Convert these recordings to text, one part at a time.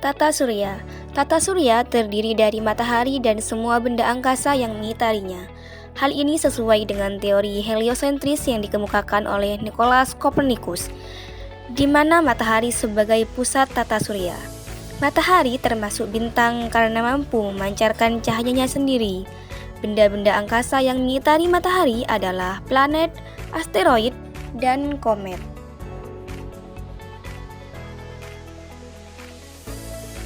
Tata surya. Tata surya terdiri dari matahari dan semua benda angkasa yang mengitarinya. Hal ini sesuai dengan teori heliosentris yang dikemukakan oleh Nicolaus Copernicus, di mana matahari sebagai pusat tata surya. Matahari termasuk bintang karena mampu memancarkan cahayanya sendiri. Benda-benda angkasa yang mengitari matahari adalah planet, asteroid, dan komet.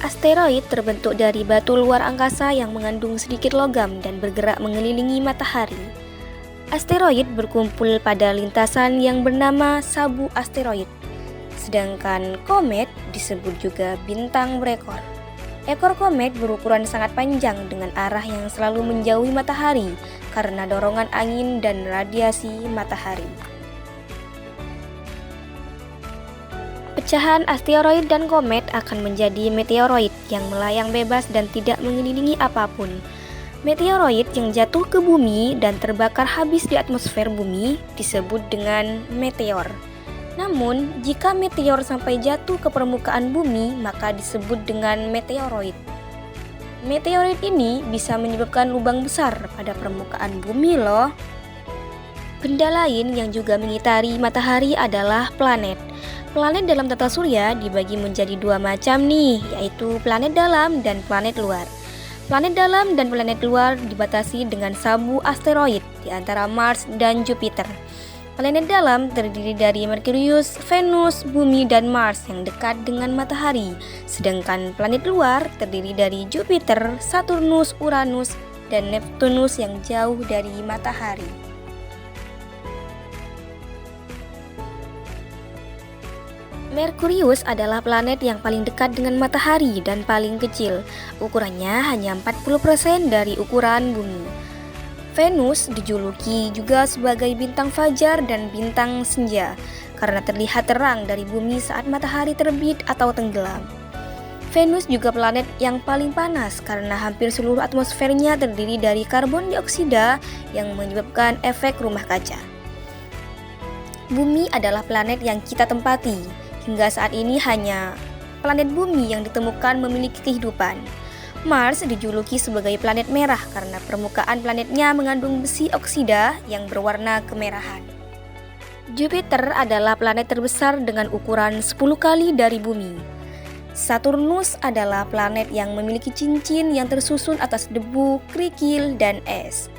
Asteroid terbentuk dari batu luar angkasa yang mengandung sedikit logam dan bergerak mengelilingi matahari. Asteroid berkumpul pada lintasan yang bernama sabu asteroid. Sedangkan komet disebut juga bintang berekor. Ekor komet berukuran sangat panjang dengan arah yang selalu menjauhi matahari karena dorongan angin dan radiasi matahari. Pecahan asteroid dan komet akan menjadi meteoroid yang melayang bebas dan tidak mengelilingi apapun. Meteoroid yang jatuh ke bumi dan terbakar habis di atmosfer bumi disebut dengan meteor. Namun, jika meteor sampai jatuh ke permukaan bumi, maka disebut dengan meteoroid. Meteoroid ini bisa menyebabkan lubang besar pada permukaan bumi loh. Benda lain yang juga mengitari matahari adalah planet. Planet dalam tata surya dibagi menjadi dua macam nih, yaitu planet dalam dan planet luar. Planet dalam dan planet luar dibatasi dengan sabu asteroid di antara Mars dan Jupiter. Planet dalam terdiri dari Merkurius, Venus, Bumi, dan Mars yang dekat dengan matahari. Sedangkan planet luar terdiri dari Jupiter, Saturnus, Uranus, dan Neptunus yang jauh dari matahari. Merkurius adalah planet yang paling dekat dengan matahari dan paling kecil. Ukurannya hanya 40% dari ukuran bumi. Venus dijuluki juga sebagai bintang fajar dan bintang senja karena terlihat terang dari bumi saat matahari terbit atau tenggelam. Venus juga planet yang paling panas karena hampir seluruh atmosfernya terdiri dari karbon dioksida yang menyebabkan efek rumah kaca. Bumi adalah planet yang kita tempati. Hingga saat ini hanya planet bumi yang ditemukan memiliki kehidupan. Mars dijuluki sebagai planet merah karena permukaan planetnya mengandung besi oksida yang berwarna kemerahan. Jupiter adalah planet terbesar dengan ukuran 10 kali dari bumi. Saturnus adalah planet yang memiliki cincin yang tersusun atas debu, kerikil, dan es.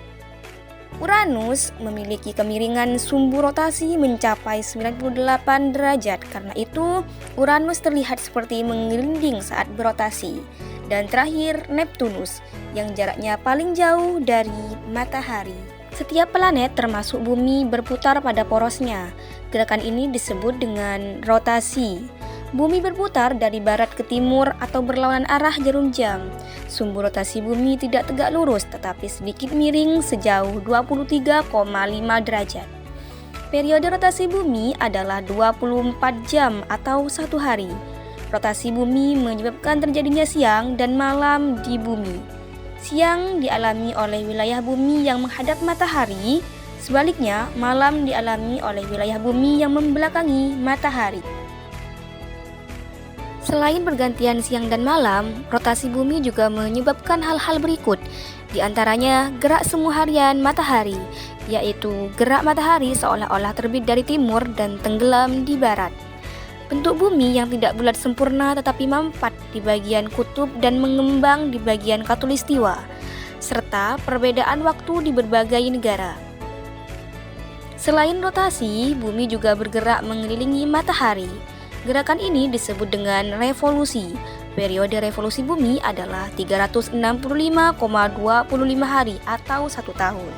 Uranus memiliki kemiringan sumbu rotasi mencapai 98 derajat. Karena itu, Uranus terlihat seperti menggelinding saat berotasi. Dan terakhir, Neptunus yang jaraknya paling jauh dari matahari. Setiap planet termasuk bumi berputar pada porosnya. Gerakan ini disebut dengan rotasi. Bumi berputar dari barat ke timur atau berlawanan arah jarum jam. Sumbu rotasi bumi tidak tegak lurus tetapi sedikit miring sejauh 23,5 derajat. Periode rotasi bumi adalah 24 jam atau 1 hari. Rotasi bumi menyebabkan terjadinya siang dan malam di bumi. Siang dialami oleh wilayah bumi yang menghadap matahari, sebaliknya malam dialami oleh wilayah bumi yang membelakangi matahari. Selain pergantian siang dan malam, rotasi bumi juga menyebabkan hal-hal berikut, di antaranya gerak semu harian matahari, yaitu gerak matahari seolah-olah terbit dari timur dan tenggelam di barat. Bentuk bumi yang tidak bulat sempurna tetapi mampat di bagian kutub dan mengembang di bagian khatulistiwa, serta perbedaan waktu di berbagai negara. Selain rotasi, bumi juga bergerak mengelilingi matahari. Gerakan ini disebut dengan revolusi. Periode revolusi bumi adalah 365,25 hari atau 1 tahun.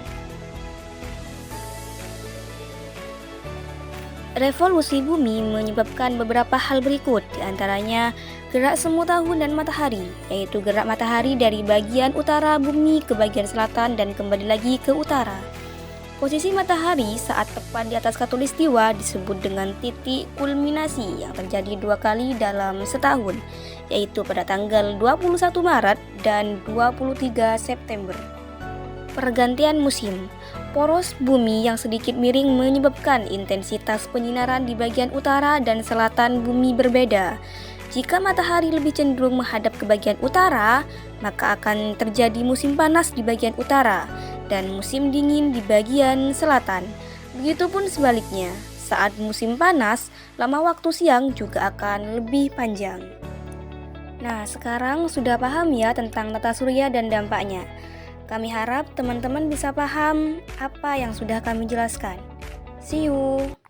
Revolusi bumi menyebabkan beberapa hal berikut, di antaranya gerak semu tahun dan matahari, yaitu gerak matahari dari bagian utara bumi ke bagian selatan dan kembali lagi ke utara. Posisi matahari saat tepat di atas khatulistiwa disebut dengan titik kulminasi yang terjadi 2 kali dalam setahun, yaitu pada tanggal 21 Maret dan 23 September. Pergantian musim. Poros bumi yang sedikit miring menyebabkan intensitas penyinaran di bagian utara dan selatan bumi berbeda. Jika matahari lebih cenderung menghadap ke bagian utara, maka akan terjadi musim panas di bagian utara dan musim dingin di bagian selatan. Begitupun sebaliknya, saat musim panas, lama waktu siang juga akan lebih panjang. Nah, sekarang sudah paham ya tentang tata surya dan dampaknya. Kami harap teman-teman bisa paham apa yang sudah kami jelaskan. See you!